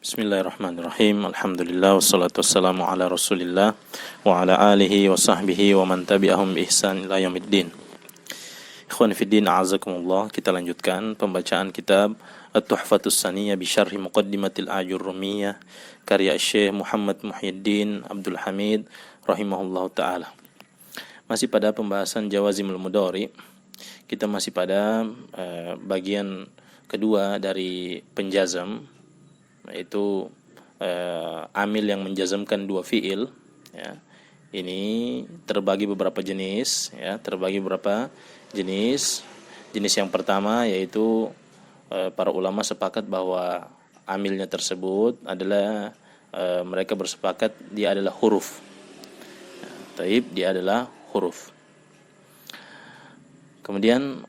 Bismillahirrahmanirrahim. Alhamdulillah wassalatu wassalamu ala Rasulillah wa ala alihi wa sahbihi wa man tabi'ahum bi ihsan ila yaumiddin. Ikhwan fiddin, a'azakumullah. Kita lanjutkan pembacaan kitab At-Tuhfatus Saniyah bi Syarhi Muqaddimatil Ajurrumiyah karya Syekh Muhammad Muhyiddin Abdul Hamid rahimahullahu taala. Masih pada pembahasan Jawazimul Mudhari. Kita masih pada bagian kedua dari penjazam, yaitu amil yang menjazamkan dua fiil, ya. Ini terbagi beberapa jenis, ya, jenis yang pertama yaitu para ulama sepakat bahwa amilnya tersebut adalah mereka bersepakat dia adalah huruf. Dia adalah huruf. Kemudian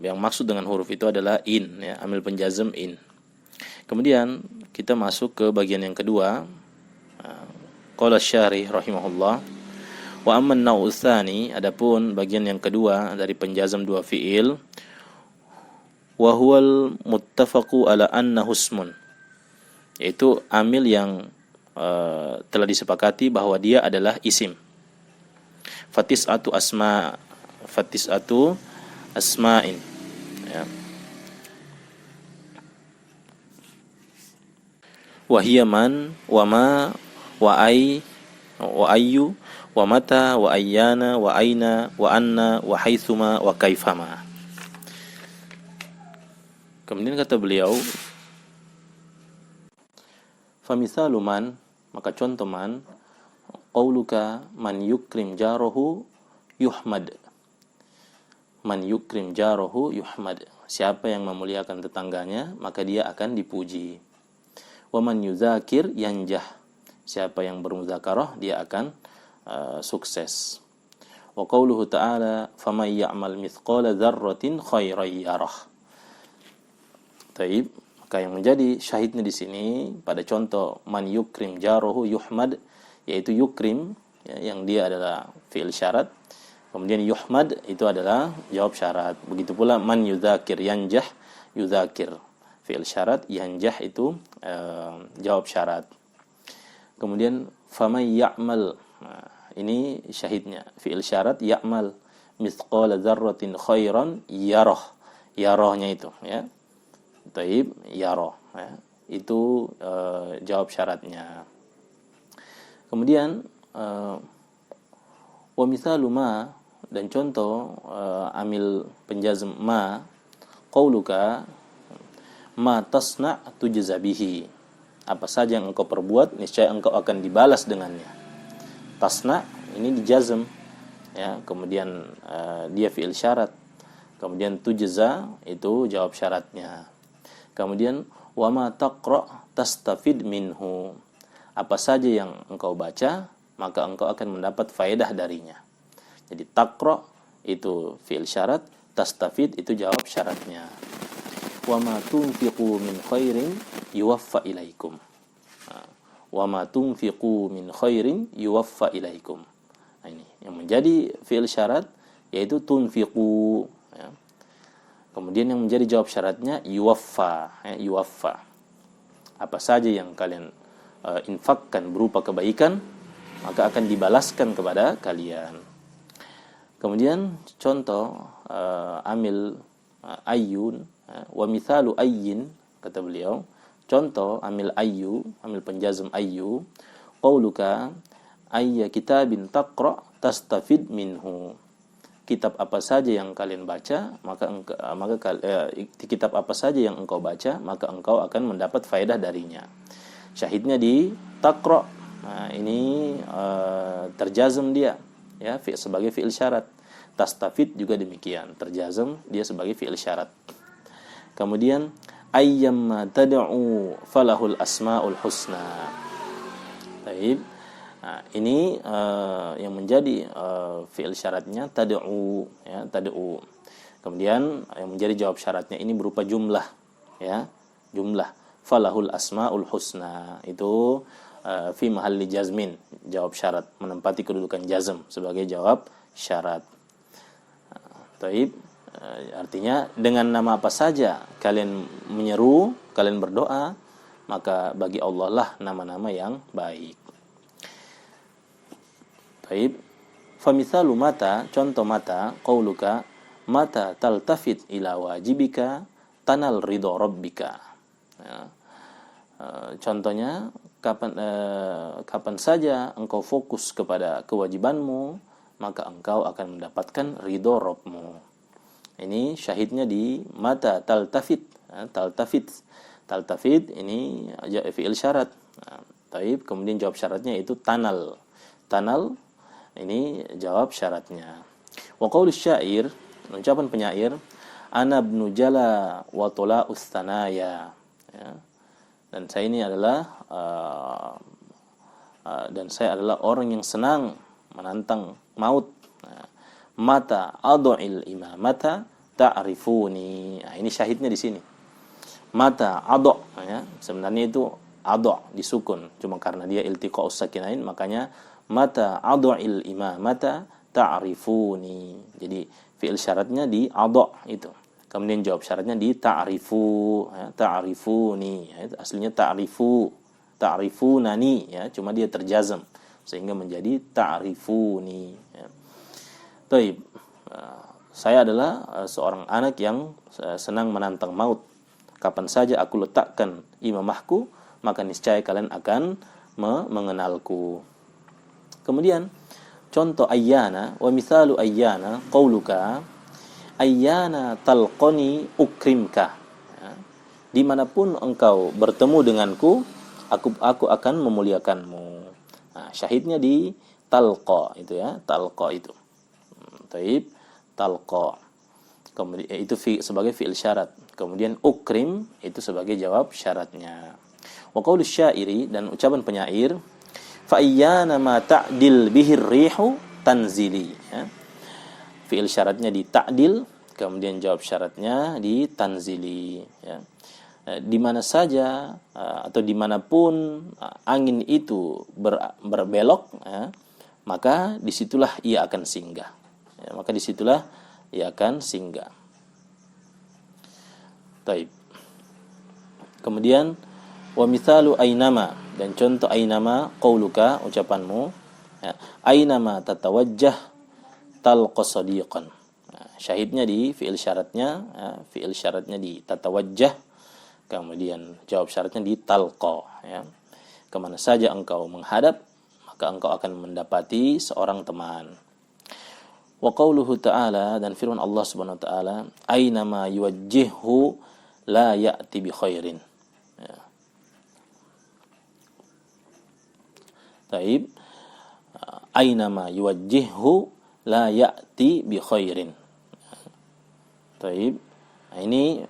yang maksud dengan huruf itu adalah in, ya, amil penjazam in. Kemudian kita masuk ke bagian yang kedua. Qala syarih rahimahullah, wa amman naw' tsani, adapun bagian yang kedua dari penjazam dua fiil, wa huwal muttafaqu ala annahu ismun, yaitu amil yang telah disepakati bahwa dia adalah isim. Fatis'atu asma'in, ya. Wahia man, wa ma, wa ay, wa ayyu, wa mata, wa ayyana, wa aina, wa anna, wa haitsuma, wa kaifama. Kemudian kata beliau, famithalu man, maka contoh man, qauluka man yukrim jarahu yuhmad. Man yukrim jarahu yuhmad. Siapa yang memuliakan tetangganya, maka dia akan dipuji. Wa man yuzakir yanjah. Siapa yang bermuzakarah dia akan sukses. Wa qauluhu ta'ala faman ya'mal mithqala dzarratin khairan yarah. Baik, maka yang menjadi syahidnya di sini pada contoh man yukrim jarahu yuhmad, yaitu yukrim, ya, yang dia adalah fi'il syarat. Kemudian yuhmad itu adalah jawab syarat. Begitu pula man yuzakir yanjah, yuzakir fi'il syarat, yanjah itu jawab syarat. Kemudian faman ya'mal, nah, ini syahidnya fi'il syarat ya'mal mithqala dzarratin khairan yarah. Yarahnya itu, ya. Taib yarah, ya. Itu jawab syaratnya. Kemudian wa mithalu ma, dan contoh amil penjazm ma, qauluka ma tasna tujza bihi. Apa saja yang engkau perbuat, niscaya engkau akan dibalas dengannya. Tasna ini dijazm, ya. Kemudian dia fi'il syarat. Kemudian tujza itu jawab syaratnya. Kemudian wa ma taqra tastafid minhu. Apa saja yang engkau baca, maka engkau akan mendapat faedah darinya. Jadi taqra itu fi'il syarat, tastafid itu jawab syaratnya. Wa ma tunfiqu min khairin yuwaffa ilaikum. Wa ma tunfiqu min khairin yuwaffa ilaikum. Nah, ini yang menjadi fi'il syarat yaitu tunfiqu, ya. Kemudian yang menjadi jawab syaratnya yuwaffa, ya, yuwaffa. Apa saja yang kalian infakkan berupa kebaikan, maka akan dibalaskan kepada kalian. Kemudian contoh amil ayyun, wa mithalu ayyin, kata beliau, contoh amil ayyu, amil penjazm ayyu, qauluka ayya kitabin taqra tastafid minhu. Kitab apa saja yang kalian baca, kitab apa saja yang engkau baca, maka engkau akan mendapat faedah darinya. Syahidnya di taqra. Nah, ini terjazm dia, ya, sebagai fi'il syarat. Tastafid juga demikian, terjazm dia sebagai fi'il syarat. Kemudian ayyamma tad'u falahul asmaul husna. Baik. Nah, ini yang menjadi fi'il syaratnya tad'u, ya, tad'u. Kemudian yang menjadi jawab syaratnya ini berupa jumlah, ya, jumlah. Falahul asmaul husna itu fi mahalli jazmin, jawab syarat, menempati kedudukan jazm sebagai jawab syarat. Taib, artinya dengan nama apa saja kalian menyeru, kalian berdoa, maka bagi Allah lah nama-nama yang baik. Baik. Famithalu mata, contoh mata, qauluka mata taltafit ila wajibika tanal ridho rabbika. Ya. Contohnya kapan saja engkau fokus kepada kewajibanmu, maka engkau akan mendapatkan ridho Rabbmu. Ini syahidnya di mata taltafit. Taltafit ini fi'il syarat. Taib, kemudian jawab syaratnya itu tanal. Tanal ini jawab syaratnya. Wa qaulus syair, ucapan penyair, ana ibnu jala wa tula ustanaya. Ya. Dan saya ini adalah orang yang senang menantang maut. Mata adu'il imamata ta'rifuni. Nah, ini syahidnya di sini. Mata adu' ya. Sebenarnya itu adu' disukun, cuma karena dia iltiqa'us sakinain makanya mata adu'il imamata ta'rifuni. Jadi fi'il syaratnya di adu' itu. Kemudian jawab syaratnya di ta'rifu, ya, ta'rifuni. Ya, itu aslinya ta'rifunani ya, cuma dia terjazam sehingga menjadi ta'rifuni ya. Baik, saya adalah seorang anak yang senang menantang maut. Kapan saja aku letakkan imamahku, maka niscaya kalian akan mengenalku. Kemudian contoh ayyana wa mithalu ayyana qauluka ayyana talqani ukrimka. Ya. Dimanapun engkau bertemu denganku, aku akan memuliakanmu. Nah, syahidnya di talqa itu ya, talqa itu. Taib, talqa. Kemudian itu sebagai fi'il syarat. Kemudian ukrim itu sebagai jawab syaratnya. Wa qaulus syairi, dan ucapan penyair, fa ayyana ma ta'dil bihir rihu tanzili. Ya. Fi'il syaratnya di ta'dil, kemudian jawab syaratnya di tanzili. Ya. Di mana saja atau dimanapun angin itu berbelok, ya, maka disitulah ia akan singgah. Ya, maka disitulah ia akan singgah. Taib. Kemudian wa mithalu ainama, dan contoh ainama qauluka, ucapanmu, ya, ainama tatawajjah talqa sadiqan. Nah, syahidnya di fi'il syaratnya, ya, fi'il syaratnya di tatawajjah, kemudian jawab syaratnya di talqa, ya. Kemana saja engkau menghadap, maka engkau akan mendapati seorang teman. Wa qauluhu ta'ala, dan firman Allah Subhanahu wa taala, ainama yuwajjihhu la ya'ti bi khairin. Ya. Taib. Ainama yuwajjihhu la ya'ti bi khairin. Taib. Nah, ini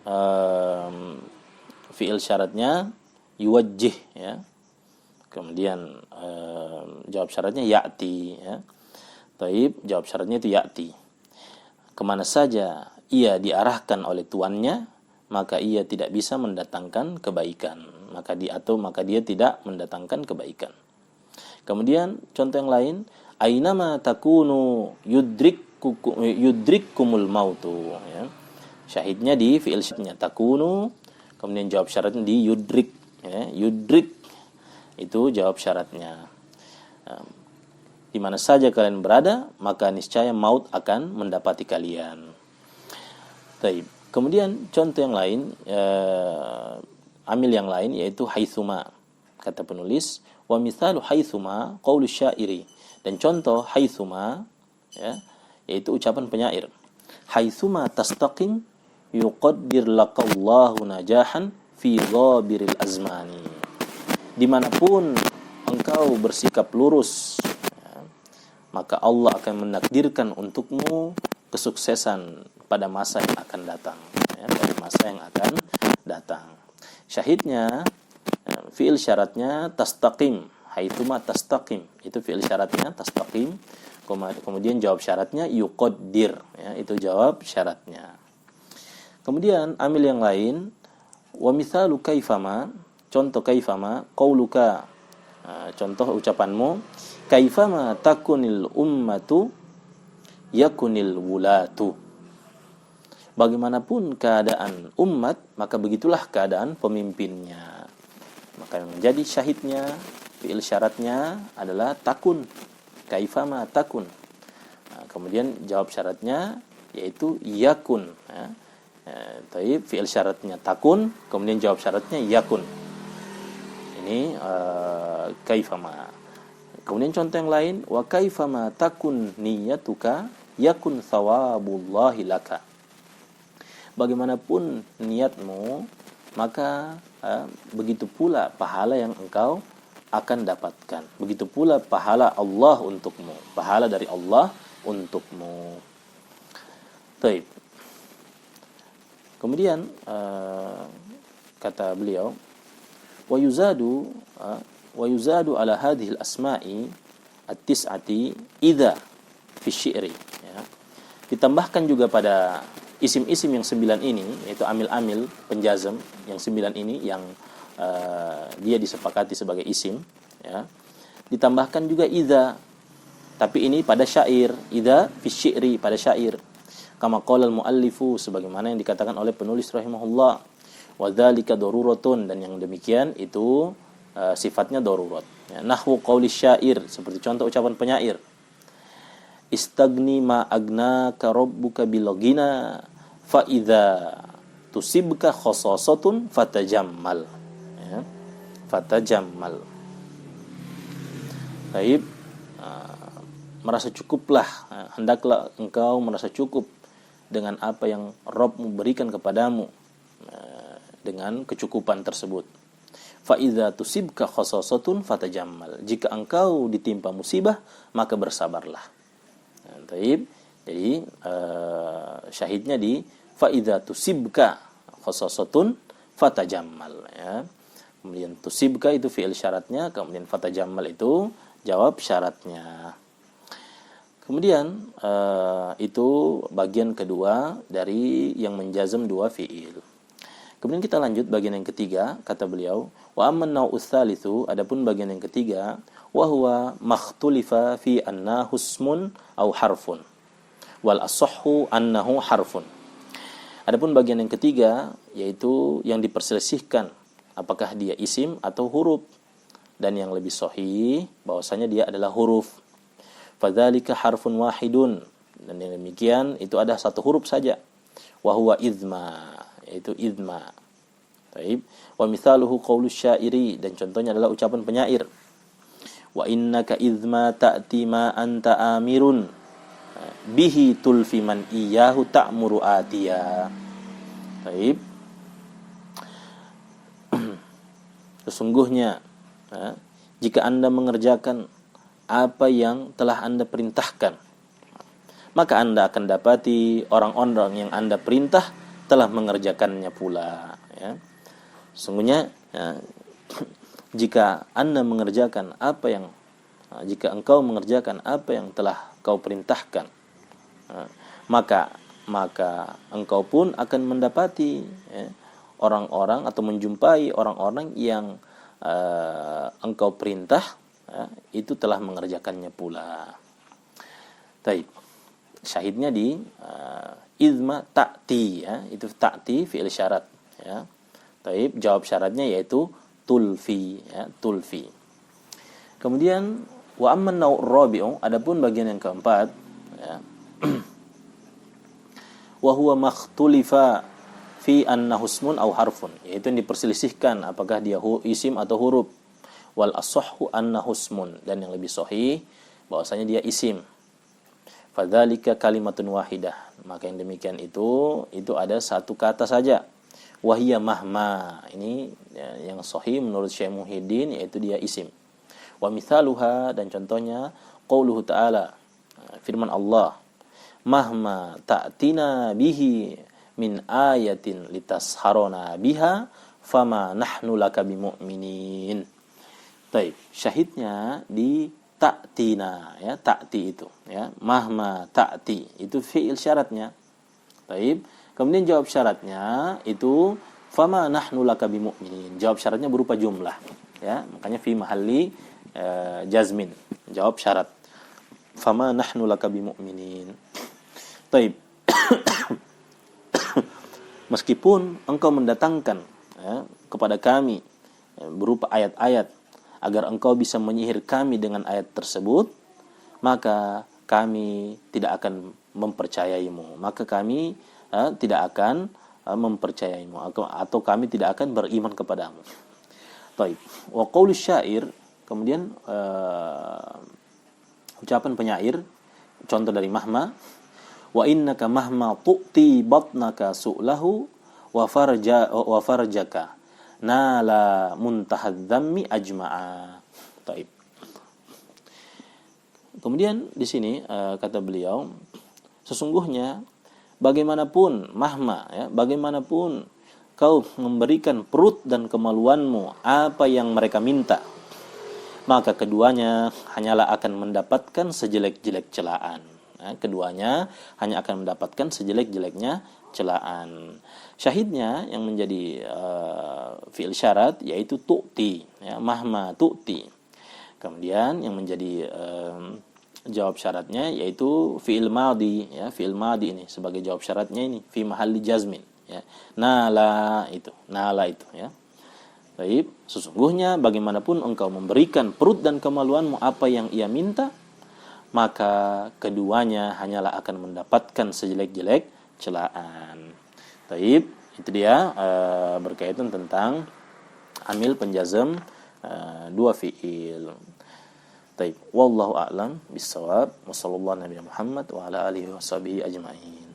fi'il syaratnya yuwajjih ya. Kemudian jawab syaratnya ya'ti ya. Taib, jawab syaratnya itu ya'ti. Kemana saja ia diarahkan oleh tuannya, maka ia tidak bisa mendatangkan kebaikan. Maka dia tidak mendatangkan kebaikan. Kemudian contoh yang lain, ainama takunu yudrikkumul mautu ya. Syahidnya di fi'il syaratnya takunu, kemudian jawab syaratnya di yudrik ya. Yudrik itu jawab syaratnya. Di mana saja kalian berada, maka niscaya maut akan mendapati kalian. Baik. Kemudian contoh yang lain, amil yang lain yaitu haitsuma. Kata penulis, wa mithalu haitsuma qaulus syairi. Dan contoh haitsuma ya, yaitu ucapan penyair. Haitsuma tastaqim yuqaddir laqallahu najahan fi ghabiril azmani. Dimanapun engkau bersikap lurus, maka Allah akan menakdirkan untukmu kesuksesan pada masa yang akan datang ya, pada masa yang akan datang. Syahidnya fi'il syaratnya tastaqim, haitsuma tastaqim, itu fi'il syaratnya tastaqim, kemudian jawab syaratnya yuqaddir ya, itu jawab syaratnya. Kemudian amil yang lain, wa mithalu kaifama, contoh kaifama qauluka, contoh ucapanmu, kaifama takunil ummatu yakunil wulatu. Bagaimanapun keadaan umat, maka begitulah keadaan pemimpinnya. Maka yang menjadi syahidnya, fi'il syaratnya adalah takun. Kaifama takun. Nah, kemudian jawab syaratnya yaitu yakun. Taib, fi'il syaratnya takun, kemudian jawab syaratnya yakun. Ini kaifama. Kemudian contoh yang lain, wa kaifama takun niyatuka yakun thawabullahi laka. Bagaimanapun niatmu, maka begitu pula pahala yang engkau akan dapatkan. Begitu pula pahala Allah untukmu, pahala dari Allah untukmu. Baik. Kemudian kata beliau, wa yuzadu ala hadhil asma'i at-tis'ati idza fi syi'ri, ya. Ditambahkan juga pada isim-isim yang 9 ini, yaitu amil-amil penjazm yang 9 ini yang dia disepakati sebagai isim, ya. Ditambahkan juga idza, tapi ini pada syair, idza fi syi'ri, pada syair. Kama qala al-muallifu, sebagaimana yang dikatakan oleh penulis rahimahullah, wa dzalika daruratun, dan yang demikian itu sifatnya darurat, ya. Nahwu qauli syair, seperti contoh ucapan penyair, istagni ma agnaka rabbuka bilghina fa idza tusibka khasasatun fatajammal, ya. Fatajammal. Baik, merasa cukuplah, hendaklah engkau merasa cukup dengan apa yang Rabbmu berikan kepadamu, dengan kecukupan tersebut. Fa idza tusibka khasasatun fatajammal, jika engkau ditimpa musibah maka bersabarlah. Taib. Jadi syahidnya di fa idza tusibka khasasatun fatajammal, ya. Kemudian tusibka itu fi'il syaratnya, kemudian fatajammal itu jawab syaratnya. Kemudian itu bagian kedua dari yang menjazm dua fi'il. Kemudian kita lanjut bagian yang ketiga, kata beliau, wa amman nau'us tsalitsu, adapun bagian yang ketiga, wa huwa makhtulifa fi annahu ismun au harfun wal asahhu annahu harfun. Adapun bagian yang ketiga yaitu yang diperselisihkan apakah dia isim atau huruf, dan yang lebih sahih bahwasanya dia adalah huruf. Fadzalika harfun wahidun, dan yang demikian itu ada satu huruf saja, wa huwa idma, yaitu idma. Baik. Wa mithaluhu qaulus syairi, dan contohnya adalah ucapan penyair, wa innaka idma ta'ti ma anta amirun bihi tulfi man iyyahu ta'muru atiya. Baik. Sesungguhnya jika Anda mengerjakan apa yang telah Anda perintahkan, maka Anda akan dapati orang-orang yang Anda perintah telah mengerjakannya pula, ya. Sesungguhnya jika Anda mengerjakan jika engkau mengerjakan apa yang telah kau perintahkan, maka engkau pun akan mendapati, ya, orang-orang atau menjumpai orang-orang yang engkau perintah, ya, itu telah mengerjakannya pula. Baik. Syahidnya di izma ta'ti, ya, itu ta'ti fi'il syarat, ya. Baik, jawab syaratnya yaitu tulfi, ya, tulfi. Kemudian wa amman naw' rabi'u, adapun bagian yang keempat, ya, wa huwa makhtulifa fi annahu ismun aw harfun, yaitu yang diperselisihkan apakah dia isim atau huruf. Wal asahhu annahu ismun, dan yang lebih sahih bahwasanya dia isim. Fadzalika kalimatun wahidah, maka yang demikian itu ada satu kata saja. Wahiyya mahma, ini ya, yang sahih menurut Syekh Muhyiddin, yaitu dia isim. Wa mithaluha, dan contohnya qauluhu ta'ala, firman Allah, mahma ta'tina bihi min ayatin litasharona biha fama nahnu laka bimu'minin. Baik, syahidnya di ta'tina, ya, ta'ti itu, ya, mahma ta'ti itu fi'il syaratnya. Baik, kemudian jawab syaratnya itu fama nahnu laka bimu'minin. Jawab syaratnya berupa jumlah, ya, makanya fi mahalli jazmin, jawab syarat fama nahnu laka bimu'minin. Baik. Meskipun engkau mendatangkan, ya, kepada kami berupa ayat-ayat agar engkau bisa menyihir kami dengan ayat tersebut, maka kami tidak akan mempercayaimu. Maka kami tidak akan mempercayaimu, atau kami tidak akan beriman kepadamu. Baik. Wa qaulu syair, kemudian ucapan penyair, contoh dari Mahma, wa innaka mahma tu'ti batnaka su'lahu wa farjaka nala muntahad dhammi ajma'a. Taib. Kemudian di sini kata beliau, sesungguhnya bagaimanapun mahma, ya, bagaimanapun kau memberikan perut dan kemaluanmu apa yang mereka minta, maka keduanya hanyalah akan mendapatkan sejelek-jelek celaan. Keduanya hanya akan mendapatkan sejelek-jeleknya celaan. Syahidnya yang menjadi fi'il syarat yaitu tu'ti, ya, mahma tu'ti. Kemudian yang menjadi jawab syaratnya yaitu fi'il madhi, ya, fi'il madhi ini sebagai jawab syaratnya ini fi mahalli jazmin, ya. Nala itu ya. Baik, sesungguhnya bagaimanapun engkau memberikan perut dan kemaluanmu apa yang ia minta, maka keduanya hanyalah akan mendapatkan sejelek-jelek celaan. Baik, itu dia berkaitan tentang amil penjazm dua fiil. Baik, wallahu a'lam bissawab. Wassallallahu Nabi Muhammad wa ala alihi washabihi ajma'in.